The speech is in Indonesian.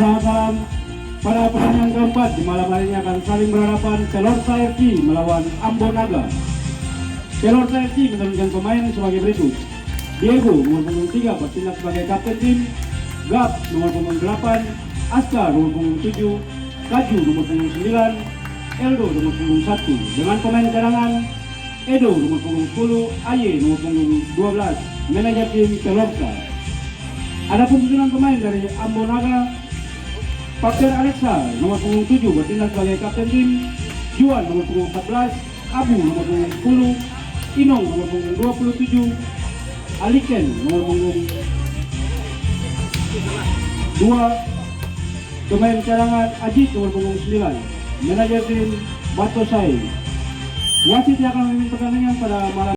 Selamat malam. Pada pertandingan keempat di malam hari ini akan saling berhadapan Celorta FC melawan Ambon Naga. Celorta FC menurunkan pemain sebagai berikut: Diego nomor punggung 3 bertindak sebagai kapten tim, Gap nomor punggung 8, Aska nomor punggung 7, Kaju nomor punggung 9, Eldo nomor punggung 1. Dengan pemain cadangan Edo nomor punggung 10, Aye nomor punggung 12, manajer tim Celorta. Adapun susunan pemain dari Ambon Naga: Kapten Alexa nomor punggung 7 bertindak sebagai kapten tim, Juan nomor punggung 14, Abu nomor punggung 10, Inong nomor punggung 27, Aliken nomor punggung 2, pemain cadangan Ajit nomor punggung 9, manajer tim Batosai. Wasit yang akan memimpin pertandingan pada malam